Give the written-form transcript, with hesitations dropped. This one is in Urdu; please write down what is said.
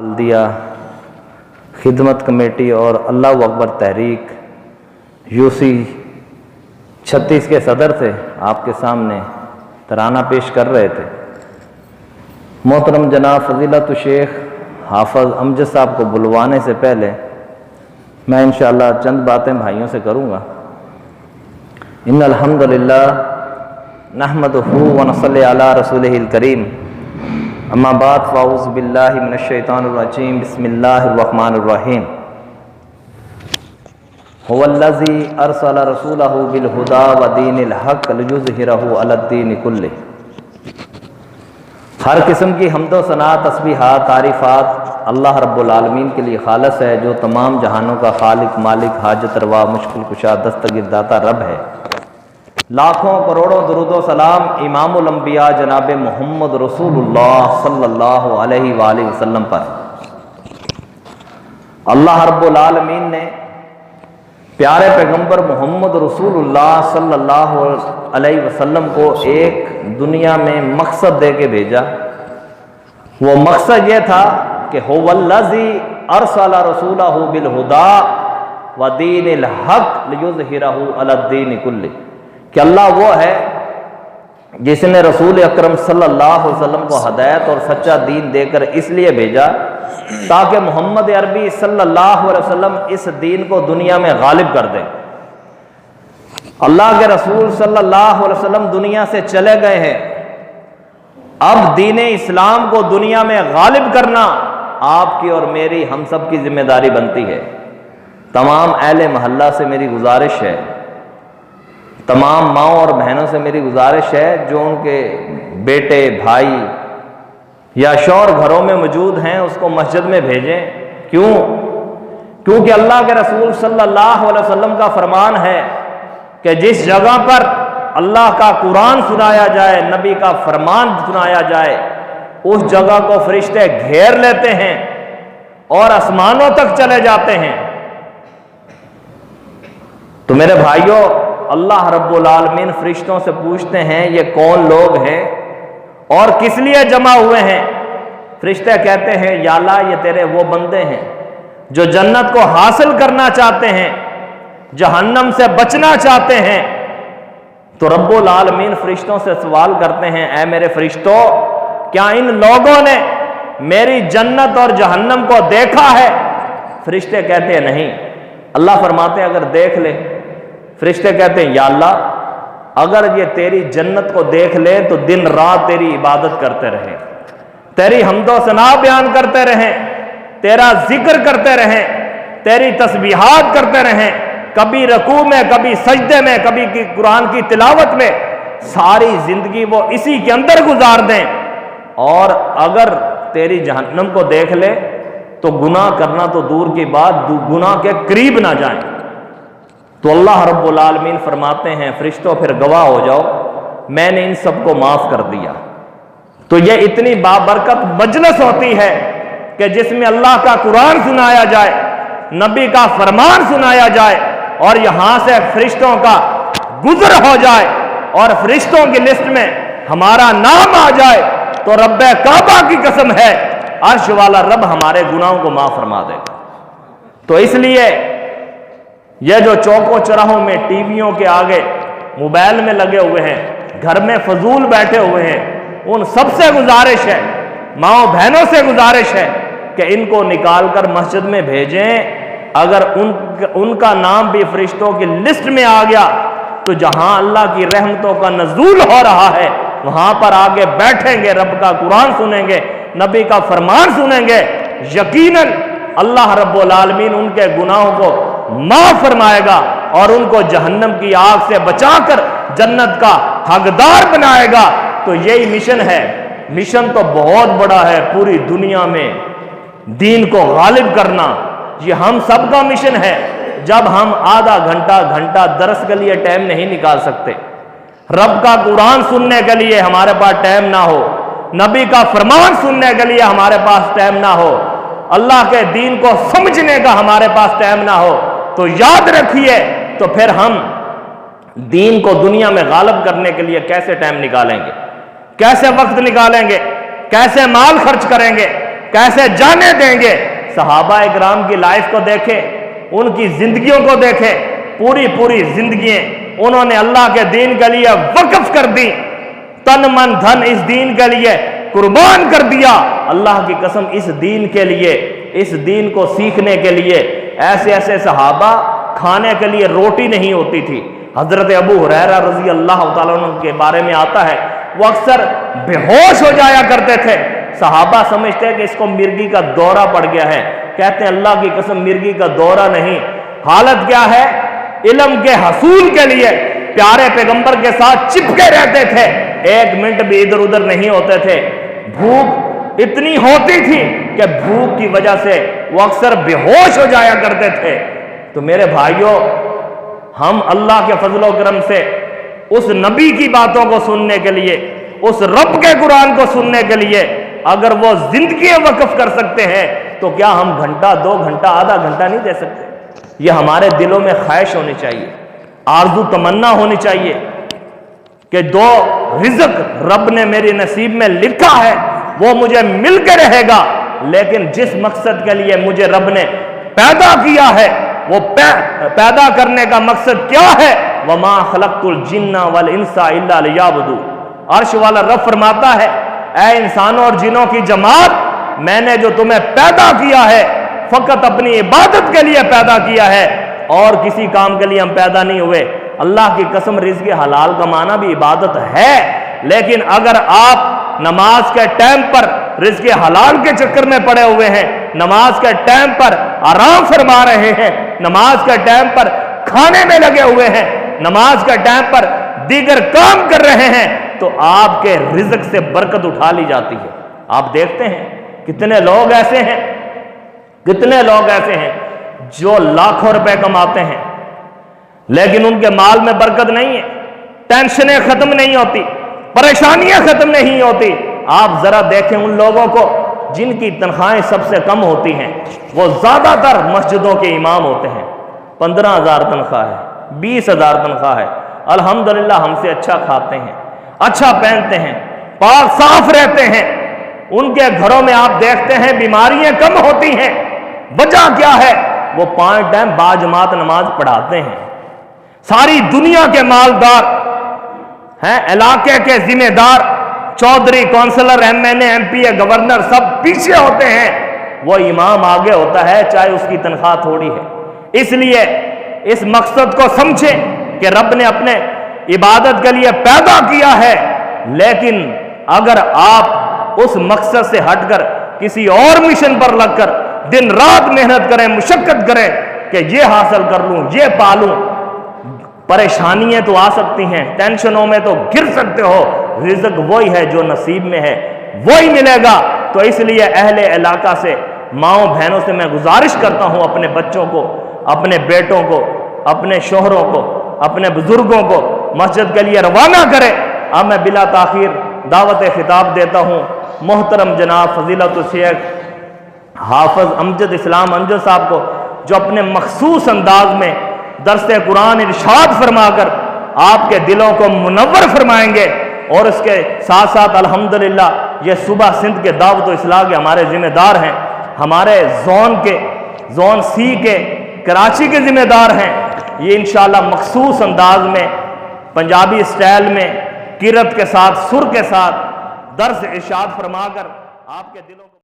بلدیہ خدمت کمیٹی اور اللہ اکبر تحریک یوسی 36 کے صدر سے آپ کے سامنے ترانہ پیش کر رہے تھے۔ محترم جناب فضیلت الشیخ حافظ امجد صاحب کو بلوانے سے پہلے میں انشاءاللہ چند باتیں بھائیوں سے کروں گا۔ ان الحمدللہ نحمدہ ونصلی علی رسولہ الکریم، اما بعد فاعوذ باللہ من الشیطان الرجیم، بسم اللہ الرحمن الرحیم۔ هو الذی ارسل رسولہ بالہدی ودین الحق لیظہرہ علی الدین کلہ۔ ہر قسم کی حمد و ثنا، تسبیحات، تعریفات اللہ رب العالمین کے لیے خالص ہے، جو تمام جہانوں کا خالق، مالک، حاجت روا، مشکل کشا، دستگیر داتا رب ہے۔ لاکھوں کروڑوں درود و سلام امام الانبیاء جناب محمد رسول اللہ صلی اللہ علیہ وآلہ وسلم پر۔ اللہ رب العالمین نے پیارے پیغمبر محمد رسول اللہ صلی اللہ علیہ وسلم کو ایک دنیا میں مقصد دے کے بھیجا۔ وہ مقصد یہ تھا کہ هو الذی ارسل رسولہ بالہدی ودین الحق لیظہرہ علی الدین کلہ، کہ اللہ وہ ہے جس نے رسول اکرم صلی اللہ علیہ وسلم کو ہدایت اور سچا دین دے کر اس لیے بھیجا تاکہ محمد عربی صلی اللہ علیہ وسلم اس دین کو دنیا میں غالب کر دیں۔ اللہ کے رسول صلی اللہ علیہ وسلم دنیا سے چلے گئے ہیں، اب دین اسلام کو دنیا میں غالب کرنا آپ کی اور میری، ہم سب کی ذمہ داری بنتی ہے۔ تمام اہل محلہ سے میری گزارش ہے، تمام ماؤں اور بہنوں سے میری گزارش ہے جو ان کے بیٹے، بھائی یا شوہر گھروں میں موجود ہیں اس کو مسجد میں بھیجیں۔ کیوں؟ کیونکہ اللہ کے رسول صلی اللہ علیہ وسلم کا فرمان ہے کہ جس جگہ پر اللہ کا قرآن سنایا جائے، نبی کا فرمان سنایا جائے، اس جگہ کو فرشتے گھیر لیتے ہیں اور آسمانوں تک چلے جاتے ہیں۔ تو میرے بھائیوں، اللہ رب العالمین فرشتوں سے پوچھتے ہیں یہ کون لوگ ہیں اور کس لیے جمع ہوئے ہیں؟ فرشتے کہتے ہیں یا اللہ یہ تیرے وہ بندے ہیں جو جنت کو حاصل کرنا چاہتے ہیں، جہنم سے بچنا چاہتے ہیں۔ تو رب العالمین فرشتوں سے سوال کرتے ہیں، اے میرے فرشتوں، کیا ان لوگوں نے میری جنت اور جہنم کو دیکھا ہے؟ فرشتے کہتے ہیں نہیں۔ اللہ فرماتے ہیں اگر دیکھ لے، فرشتے کہتے ہیں یا اللہ اگر یہ تیری جنت کو دیکھ لے تو دن رات تیری عبادت کرتے رہیں، تیری حمد و ثنا بیان کرتے رہیں، تیرا ذکر کرتے رہیں، تیری تسبیحات کرتے رہیں، کبھی رکوع میں، کبھی سجدے میں، کبھی قرآن کی تلاوت میں، ساری زندگی وہ اسی کے اندر گزار دیں، اور اگر تیری جہنم کو دیکھ لے تو گناہ کرنا تو دور کی بات، گناہ کے قریب نہ جائیں۔ تو اللہ رب العالمین فرماتے ہیں فرشتوں پھر گواہ ہو جاؤ، میں نے ان سب کو معاف کر دیا۔ تو یہ اتنی بابرکت مجلس ہوتی ہے کہ جس میں اللہ کا قرآن سنایا جائے، نبی کا فرمان سنایا جائے، اور یہاں سے فرشتوں کا گزر ہو جائے اور فرشتوں کی لسٹ میں ہمارا نام آ جائے تو رب کعبہ کی قسم ہے عرش والا رب ہمارے گناہوں کو معاف فرما دے گا۔ تو اس لیے یہ جو چوکوں چراہوں میں ٹی ویوں کے آگے موبائل میں لگے ہوئے ہیں، گھر میں فضول بیٹھے ہوئے ہیں، ان سب سے گزارش ہے، ماؤں بہنوں سے گزارش ہے کہ ان کو نکال کر مسجد میں بھیجیں۔ اگر ان کا نام بھی فرشتوں کی لسٹ میں آ گیا تو جہاں اللہ کی رحمتوں کا نزول ہو رہا ہے وہاں پر آگے بیٹھیں گے، رب کا قرآن سنیں گے، نبی کا فرمان سنیں گے، یقیناً اللہ رب العالمین ان کے گناہوں کو معاف فرمائے گا اور ان کو جہنم کی آگ سے بچا کر جنت کا حقدار بنائے گا۔ تو یہی مشن ہے۔ مشن تو بہت بڑا ہے، پوری دنیا میں دین کو غالب کرنا، یہ ہم سب کا مشن ہے۔ جب ہم آدھا گھنٹہ درس کے لیے ٹائم نہیں نکال سکتے، رب کا قرآن سننے کے لیے ہمارے پاس ٹائم نہ ہو، نبی کا فرمان سننے کے لیے ہمارے پاس ٹائم نہ ہو، اللہ کے دین کو سمجھنے کا ہمارے پاس ٹائم نہ ہو، تو یاد رکھیے تو پھر ہم دین کو دنیا میں غالب کرنے کے لیے کیسے ٹائم نکالیں گے، کیسے وقت نکالیں گے، کیسے مال خرچ کریں گے، کیسے جانے دیں گے؟ صحابہ اکرام کی لائف کو دیکھیں، ان کی زندگیوں کو دیکھیں، پوری زندگیاں انہوں نے اللہ کے دین کے لیے وقف کر دی، تن من دھن اس دین کے لیے قربان کر دیا۔ اللہ کی قسم اس دین کے لیے، اس دین کو سیکھنے کے لیے ایسے صحابہ کھانے کے لیے روٹی نہیں ہوتی تھی۔ حضرت ابو ہریرہ رضی اللہ تعالیٰ عنہ کے بارے میں آتا ہے، وہ اکثر بے ہوش ہو جایا کرتے تھے۔ صحابہ سمجھتے ہیں کہ اس کو مرگی کا دورہ پڑ گیا ہے، کہتے ہیں اللہ کی قسم مرگی کا دورہ نہیں، حالت کیا ہے؟ علم کے حصول کے لیے پیارے پیغمبر کے ساتھ چپکے رہتے تھے، ایک منٹ بھی ادھر ادھر نہیں ہوتے تھے۔ بھوک اتنی ہوتی تھی کہ بھوک کی وجہ سے وہ اکثر بے ہوش ہو جایا کرتے تھے۔ تو میرے بھائیوں، ہم اللہ کے فضل و کرم سے اس نبی کی باتوں کو سننے کے لیے، اس رب کے قرآن کو سننے کے لیے اگر وہ زندگی وقف کر سکتے ہیں تو کیا ہم گھنٹہ، 2 گھنٹہ، آدھا گھنٹہ نہیں دے سکتے؟ یہ ہمارے دلوں میں خواہش ہونی چاہیے، آرزو تمنا ہونی چاہیے کہ 2 رزق رب نے میری نصیب میں لکھا ہے وہ مجھے مل کے رہے گا، لیکن جس مقصد کے لیے مجھے رب نے پیدا کیا ہے وہ پیدا کرنے کا مقصد کیا ہے؟ وَمَا خَلَقْتُ الْجِنَّ وَالْإِنسَ إِلَّا لِيَعْبُدُونِ۔ عرش والا رب فرماتا ہے، اے انسانوں اور جنوں کی جماعت، میں نے جو تمہیں پیدا کیا ہے فقط اپنی عبادت کے لیے پیدا کیا ہے، اور کسی کام کے لیے ہم پیدا نہیں ہوئے۔ اللہ کی قسم رزق حلال کمانا بھی عبادت ہے، لیکن اگر آپ نماز کے ٹائم پر رزق حلال کے چکر میں پڑے ہوئے ہیں، نماز کے ٹائم پر آرام فرما رہے ہیں، نماز کے ٹائم پر کھانے میں لگے ہوئے ہیں، نماز کے ٹائم پر دیگر کام کر رہے ہیں، تو آپ کے رزق سے برکت اٹھا لی جاتی ہے۔ آپ دیکھتے ہیں کتنے لوگ ایسے ہیں جو لاکھوں روپے کماتے ہیں لیکن ان کے مال میں برکت نہیں ہے، ٹینشنیں ختم نہیں ہوتی، پریشانیاں ختم نہیں ہوتی۔ آپ ذرا دیکھیں ان لوگوں کو جن کی تنخواہیں سب سے کم ہوتی ہیں، وہ زیادہ تر مسجدوں کے امام ہوتے ہیں۔ 15,000 تنخواہ ہے، 20,000 تنخواہ ہے، الحمدللہ ہم سے اچھا کھاتے ہیں، اچھا پہنتے ہیں، پاک صاف رہتے ہیں۔ ان کے گھروں میں آپ دیکھتے ہیں بیماریاں کم ہوتی ہیں، وجہ کیا ہے؟ وہ 5 ٹائم باجماعت نماز پڑھاتے ہیں۔ ساری دنیا کے مالدار ہیں، علاقے کے ذمہ دار، چودھری، کونسلر، ایم این اے، ایم پی اے، گورنر، سب پیچھے ہوتے ہیں، وہ امام آگے ہوتا ہے چاہے اس کی تنخواہ تھوڑی ہے۔ اس لیے اس مقصد کو سمجھیں کہ رب نے اپنے عبادت کے لیے پیدا کیا ہے، لیکن اگر آپ اس مقصد سے ہٹ کر کسی اور مشن پر لگ کر دن رات محنت کریں، مشقت کریں کہ یہ حاصل کر لوں، یہ پالوں، پریشانیاں تو آ سکتی ہیں، ٹینشنوں میں تو گر سکتے ہو، رزق وہی ہے جو نصیب میں ہے وہی ملے گا۔ تو اس لیے اہل علاقہ سے، ماؤں بہنوں سے میں گزارش کرتا ہوں، اپنے بچوں کو، اپنے بیٹوں کو، اپنے شوہروں کو، اپنے بزرگوں کو مسجد کے لیے روانہ کریں۔ اب میں بلا تاخیر دعوت خطاب دیتا ہوں محترم جناب فضیلت الشیخ حافظ امجد اسلام امجد صاحب کو، جو اپنے مخصوص انداز میں درس قرآن ارشاد فرما کر آپ کے دلوں کو منور فرمائیں گے، اور اس کے ساتھ ساتھ الحمدللہ یہ صوبہ سندھ کے دعوت و اصلاح کے ہمارے ذمہ دار ہیں، ہمارے زون سی کے کراچی کے ذمہ دار ہیں۔ یہ انشاءاللہ مخصوص انداز میں پنجابی سٹائل میں قرت کے ساتھ، سر کے ساتھ درس ارشاد فرما کر آپ کے دلوں کو